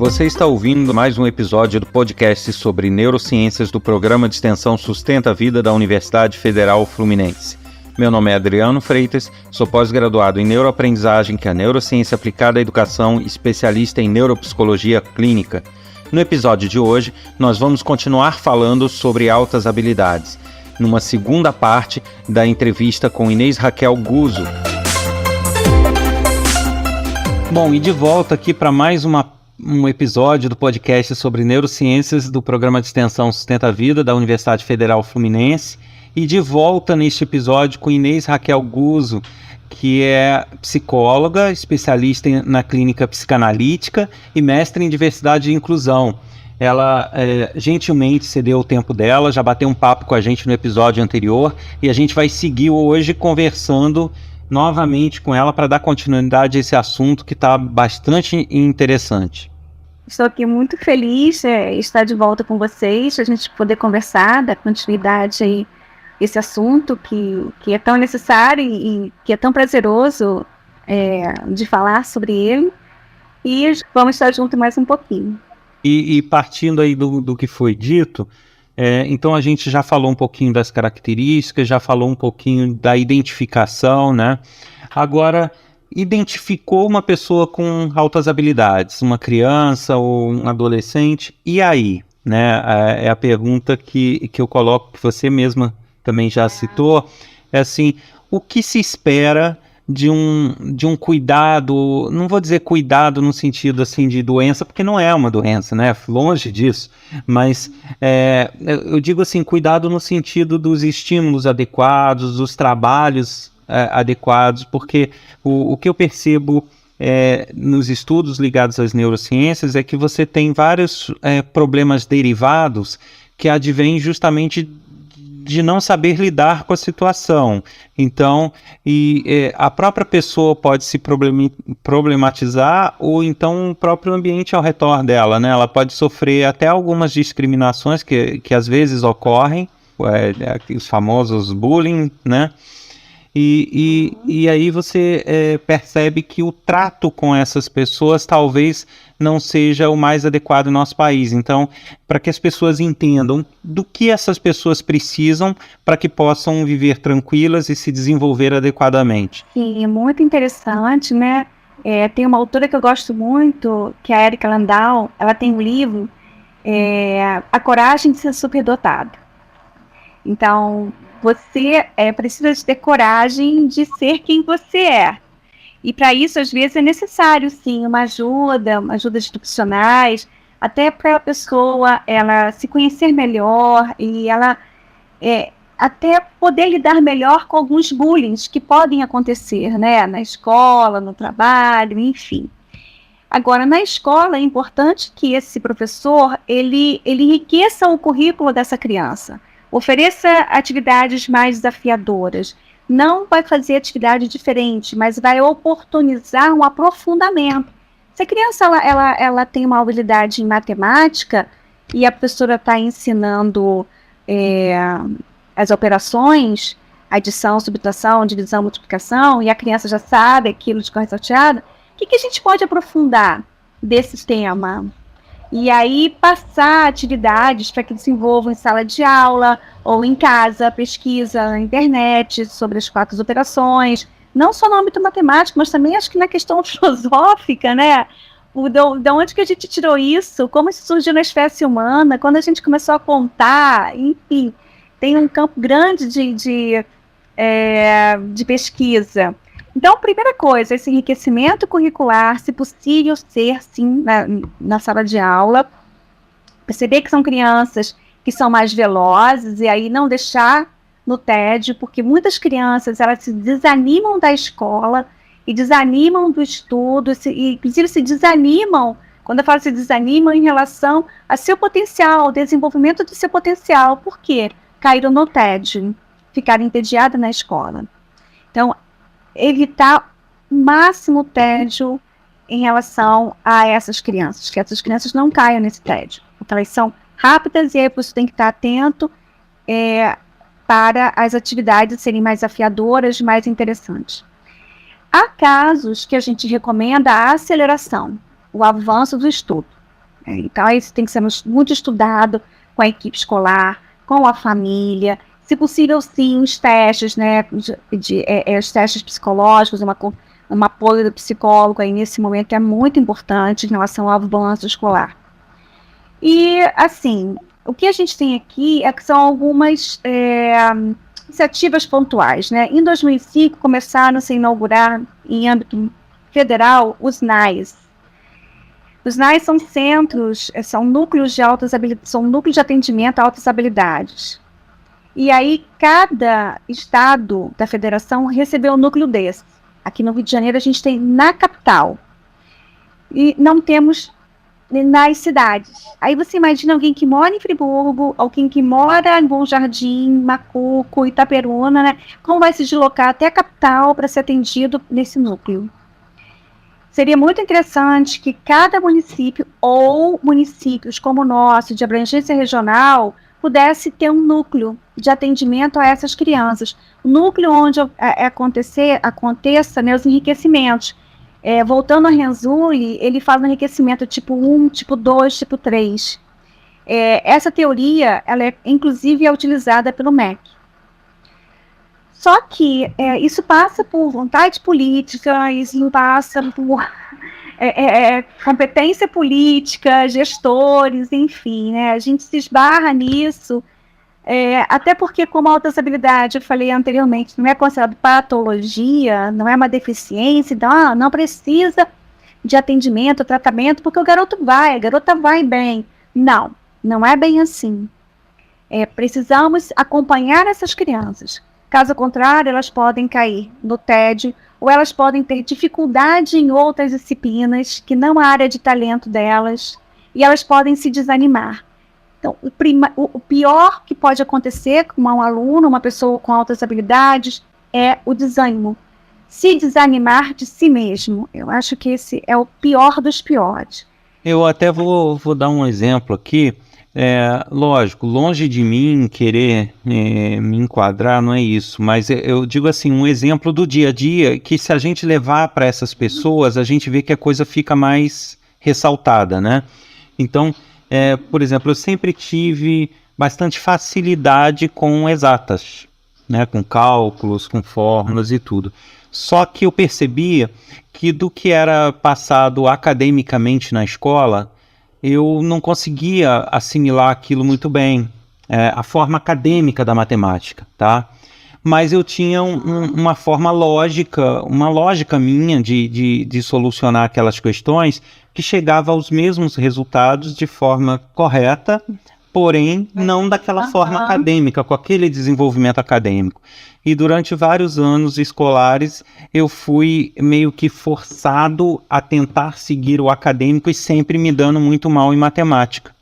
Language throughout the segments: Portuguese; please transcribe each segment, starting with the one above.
Você está ouvindo mais um episódio do podcast sobre neurociências do Programa de Extensão Sustenta a Vida da Universidade Federal Fluminense. Meu nome é Adriano Freitas, sou pós-graduado em neuroaprendizagem, que é a neurociência aplicada à educação e especialista em neuropsicologia clínica. No episódio de hoje, nós vamos continuar falando sobre altas habilidades, numa segunda parte da entrevista com Inês Raquel Guzzo. Bom, e de volta aqui para mais um episódio do podcast sobre neurociências do Programa de Extensão Sustenta a Vida da Universidade Federal Fluminense. E de volta neste episódio com Inês Raquel Guzzo, que é psicóloga, especialista na clínica psicanalítica e mestre em diversidade e inclusão. Ela gentilmente cedeu o tempo dela, já bateu um papo com a gente no episódio anterior e a gente vai seguir hoje conversando novamente com ela para dar continuidade a esse assunto que está bastante interessante. Estou aqui muito feliz de estar de volta com vocês, a gente poder conversar, dar continuidade aí esse assunto que é tão necessário e que é tão prazeroso de falar sobre ele. E vamos estar juntos mais um pouquinho. E partindo aí do que foi dito, então a gente já falou um pouquinho das características, já falou um pouquinho da identificação, né? Agora, identificou uma pessoa com altas habilidades, uma criança ou um adolescente, e aí? Né? É a pergunta que eu coloco, que você mesma também já citou, é assim, o que se espera de um cuidado, não vou dizer cuidado no sentido assim de doença, porque não é uma doença, né? Longe disso, mas eu digo assim, cuidado no sentido dos estímulos adequados, dos trabalhos adequados, porque o que eu percebo nos estudos ligados às neurociências é que você tem vários problemas derivados que advêm justamente de não saber lidar com a situação. Então, a própria pessoa pode se problematizar ou então o próprio ambiente ao redor dela, né? Ela pode sofrer até algumas discriminações que às vezes ocorrem, os famosos bullying, né? E aí você percebe que o trato com essas pessoas talvez não seja o mais adequado no nosso país. Então, para que as pessoas entendam do que essas pessoas precisam para que possam viver tranquilas e se desenvolver adequadamente. Sim, é muito interessante, né? Tem uma autora que eu gosto muito, que é a Erika Landau. Ela tem um livro, A Coragem de Ser Superdotado. Então, você precisa de ter coragem de ser quem você é. E para isso, às vezes, é necessário, sim, uma ajuda de profissionais, até para a pessoa ela se conhecer melhor e ela até poder lidar melhor com alguns bullying que podem acontecer, né? Na escola, no trabalho, enfim. Agora, na escola, é importante que esse professor ele enriqueça o currículo dessa criança. Ofereça atividades mais desafiadoras. Não vai fazer atividade diferente, mas vai oportunizar um aprofundamento. Se a criança ela tem uma habilidade em matemática e a professora está ensinando as operações, adição, subtração, divisão, multiplicação, e a criança já sabe aquilo de cor salteada, o que a gente pode aprofundar desse tema? E aí passar atividades para que desenvolvam em sala de aula ou em casa, pesquisa na internet sobre as 4 operações, não só no âmbito matemático, mas também acho que na questão filosófica, né? De onde que a gente tirou isso? Como isso surgiu na espécie humana? Quando a gente começou a contar, enfim, tem um campo grande de pesquisa. Então, primeira coisa, esse enriquecimento curricular, se possível ser, sim, na sala de aula, perceber que são crianças que são mais velozes e aí não deixar no tédio, porque muitas crianças, elas se desanimam da escola e desanimam do estudo, e inclusive se desanimam, quando eu falo se desanimam em relação a seu potencial, ao desenvolvimento do seu potencial. Por quê? Caíram no tédio, ficaram entediadas na escola. Então, evitar o máximo tédio em relação a essas crianças, que essas crianças não caiam nesse tédio. Então, elas são rápidas e aí você tem que estar atento para as atividades serem mais afiadoras, mais interessantes. Há casos que a gente recomenda a aceleração, o avanço do estudo. Então, isso tem que ser muito estudado com a equipe escolar, com a família, se possível, sim, os testes, né, os testes psicológicos, um apoio do psicólogo aí nesse momento é muito importante em relação ao avanço escolar. E, assim, o que a gente tem aqui é que são algumas iniciativas pontuais, né? Em 2005, começaram a se inaugurar, em âmbito federal, os NAIs. Os NAIs são centros, são núcleos de são núcleos de atendimento a altas habilidades. E aí, cada estado da federação recebeu um núcleo desse. Aqui no Rio de Janeiro, a gente tem na capital. E não temos nas cidades. Aí você imagina alguém que mora em Friburgo, alguém que mora em Bom Jardim, Macuco, Itaperuna, né? Como vai se deslocar até a capital para ser atendido nesse núcleo? Seria muito interessante que cada município ou municípios como o nosso, de abrangência regional, pudesse ter um núcleo de atendimento a essas crianças. O núcleo onde aconteça, né, os enriquecimentos. Voltando a Renzulli, ele faz um enriquecimento tipo 1, tipo 2, tipo 3. Essa teoria, ela inclusive é utilizada pelo MEC. Só que isso passa por vontade política, isso passa por competência política, gestores, enfim, né? A gente se esbarra nisso, até porque, como a autossabilidade, eu falei anteriormente, não é considerado patologia, não é uma deficiência, então não precisa de atendimento, tratamento, porque o garoto a garota vai bem. Não, não é bem assim. Precisamos acompanhar essas crianças. Caso contrário, elas podem cair no tédio, ou elas podem ter dificuldade em outras disciplinas, que não é a área de talento delas, e elas podem se desanimar. Então, o pior que pode acontecer com um aluno, uma pessoa com altas habilidades, é o desânimo. Se desanimar de si mesmo. Eu acho que esse é o pior dos piores. Eu até vou dar um exemplo aqui. Lógico, longe de mim querer me enquadrar, não é isso, mas eu digo assim, um exemplo do dia a dia, que se a gente levar para essas pessoas, a gente vê que a coisa fica mais ressaltada, né? Então, por exemplo, eu sempre tive bastante facilidade com exatas, né? Com cálculos, com fórmulas e tudo. Só que eu percebia que do que era passado academicamente na escola, eu não conseguia assimilar aquilo muito bem, a forma acadêmica da matemática, tá? Mas eu tinha uma forma lógica, uma lógica minha de solucionar aquelas questões que chegava aos mesmos resultados de forma correta, porém não daquela forma acadêmica, com aquele desenvolvimento acadêmico. E durante vários anos escolares eu fui meio que forçado a tentar seguir o acadêmico e sempre me dando muito mal em matemática.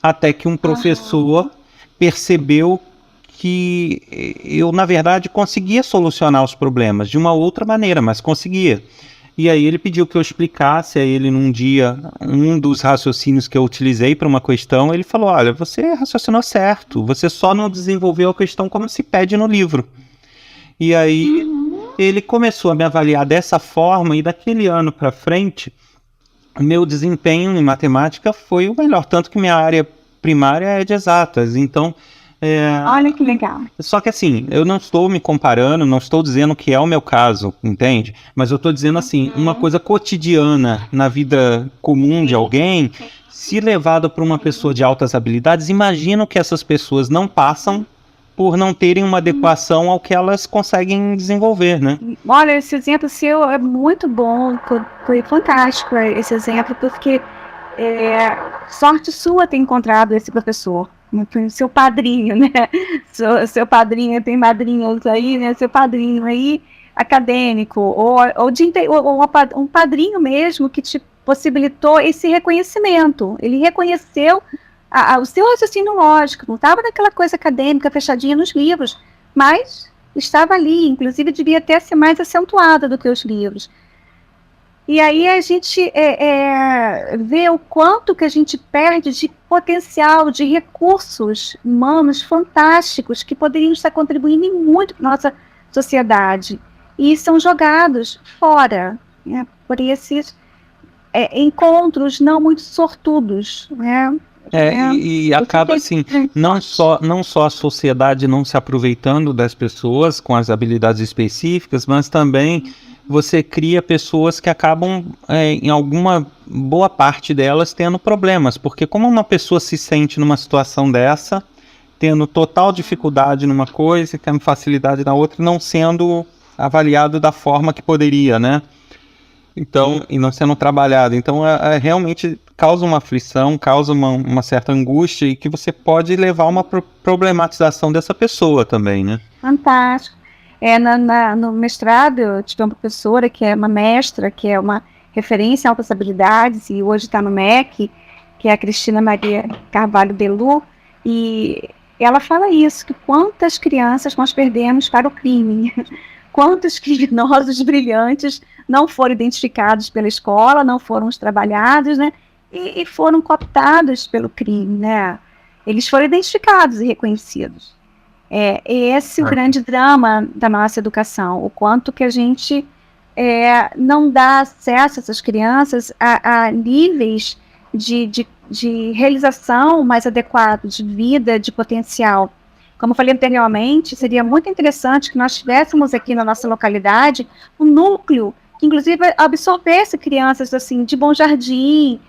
Até que um professor percebeu que eu, na verdade, conseguia solucionar os problemas de uma outra maneira, mas conseguia. E aí ele pediu que eu explicasse a ele num dia um dos raciocínios que eu utilizei para uma questão. Ele falou: olha, você raciocinou certo, você só não desenvolveu a questão como se pede no livro. E aí ele começou a me avaliar dessa forma, e daquele ano para frente, o meu desempenho em matemática foi o melhor, tanto que minha área primária é de exatas. Então, olha que legal. Só que assim, eu não estou me comparando, não estou dizendo que é o meu caso, entende? Mas eu estou dizendo assim, uma coisa cotidiana na vida comum de alguém, se levado por uma pessoa de altas habilidades, imagino que essas pessoas não passam por não terem uma adequação ao que elas conseguem desenvolver, né? Olha, esse exemplo seu é muito bom, foi fantástico esse exemplo, porque sorte sua ter encontrado esse professor, seu padrinho, né? Seu padrinho, tem madrinhos aí, né? Seu padrinho aí, acadêmico, ou um padrinho mesmo que te possibilitou esse reconhecimento. Ele reconheceu o seu raciocínio lógico, não estava naquela coisa acadêmica fechadinha nos livros, mas estava ali, inclusive devia até ser mais acentuada do que os livros. E aí a gente vê o quanto que a gente perde de potencial, de recursos humanos fantásticos que poderiam estar contribuindo muito para a nossa sociedade e são jogados fora, né, por esses encontros não muito sortudos, né? E acaba assim, não só a sociedade não se aproveitando das pessoas com as habilidades específicas, mas também você cria pessoas que acabam, em alguma boa parte delas, tendo problemas, porque como uma pessoa se sente numa situação dessa, tendo total dificuldade numa coisa, tendo facilidade na outra, não sendo avaliado da forma que poderia, né? Então, e não sendo trabalhado. Então, realmente causa uma aflição, causa uma certa angústia e que você pode levar a uma problematização dessa pessoa também, né? Fantástico. No mestrado, eu tive uma professora que é uma mestra, que é uma referência em altas habilidades e hoje está no MEC, que é a Cristina Maria Carvalho Belu, e ela fala isso, que quantas crianças nós perdemos para o crime, quantos criminosos brilhantes não foram identificados pela escola, não foram trabalhados, né, e foram cooptados pelo crime, né? Eles foram identificados e reconhecidos. Esse é o grande drama da nossa educação, o quanto que a gente não dá acesso a essas crianças a níveis de realização mais adequados, de vida, de potencial. Como eu falei anteriormente, seria muito interessante que nós tivéssemos aqui na nossa localidade um núcleo que, inclusive, absorvesse crianças assim, de Bom Jardim,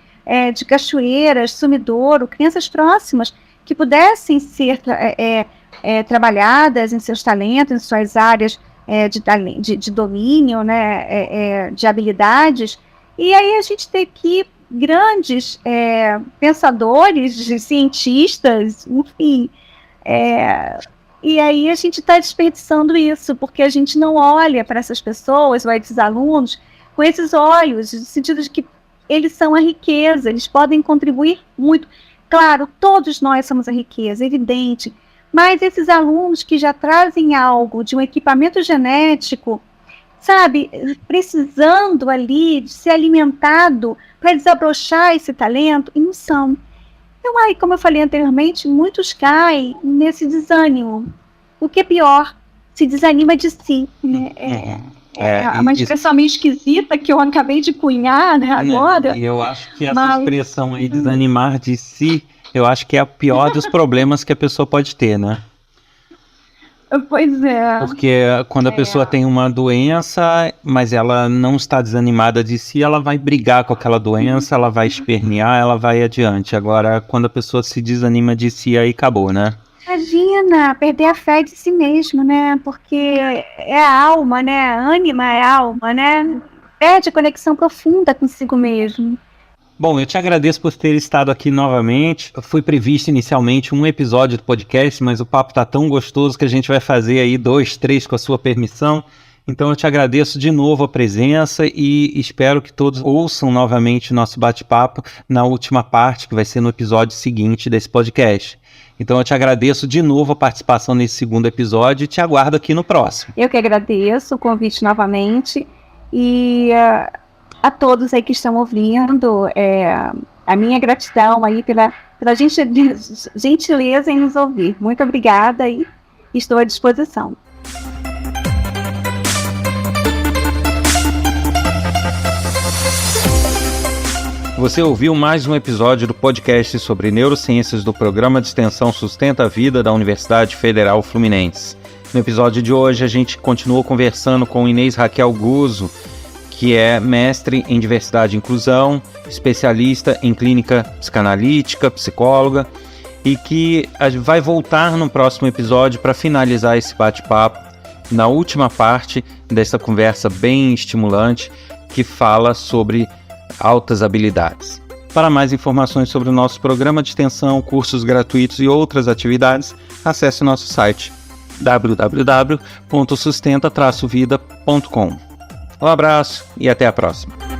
de Cachoeiras, Sumidouro, crianças próximas, que pudessem ser trabalhadas em seus talentos, em suas áreas de domínio, né, de habilidades. E aí a gente tem aqui grandes pensadores, cientistas, enfim. E aí a gente está desperdiçando isso, porque a gente não olha para essas pessoas, ou esses alunos, com esses olhos, no sentido de que eles são a riqueza, eles podem contribuir muito. Claro, todos nós somos a riqueza, evidente, mas esses alunos que já trazem algo de um equipamento genético, sabe, precisando ali de ser alimentado para desabrochar esse talento, e não são. Então, aí, como eu falei anteriormente, muitos caem nesse desânimo. O que é pior, se desanima de si. Né? Uma expressão meio esquisita que eu acabei de cunhar, né, agora. E eu acho que essa expressão aí, desanimar de si, eu acho que é o pior dos problemas que a pessoa pode ter, né? Pois é. Porque quando a pessoa tem uma doença, mas ela não está desanimada de si, ela vai brigar com aquela doença, ela vai espernear, ela vai adiante. Agora, quando a pessoa se desanima de si, aí acabou, né? Imagina, perder a fé de si mesmo, né? Porque é a alma, né? A ânima é a alma, né? Perde a conexão profunda consigo mesmo. Bom, eu te agradeço por ter estado aqui novamente. Foi previsto inicialmente um episódio do podcast, mas o papo tá tão gostoso que a gente vai fazer aí 2, 3 com a sua permissão. Então eu te agradeço de novo a presença e espero que todos ouçam novamente o nosso bate-papo na última parte, que vai ser no episódio seguinte desse podcast. Então eu te agradeço de novo a participação nesse segundo episódio e te aguardo aqui no próximo. Eu que agradeço o convite novamente e a todos aí que estão ouvindo, a minha gratidão aí pela gentileza em nos ouvir. Muito obrigada e estou à disposição. Você ouviu mais um episódio do podcast sobre neurociências do Programa de Extensão Sustenta a Vida da Universidade Federal Fluminense. No episódio de hoje a gente continuou conversando com Inês Raquel Guzzo, que é mestre em diversidade e inclusão, especialista em clínica psicanalítica, psicóloga, e que vai voltar no próximo episódio para finalizar esse bate-papo na última parte dessa conversa bem estimulante que fala sobre altas habilidades. Para mais informações sobre o nosso programa de extensão, cursos gratuitos e outras atividades, acesse nosso site www.sustenta-vida.com. Um abraço e até a próxima.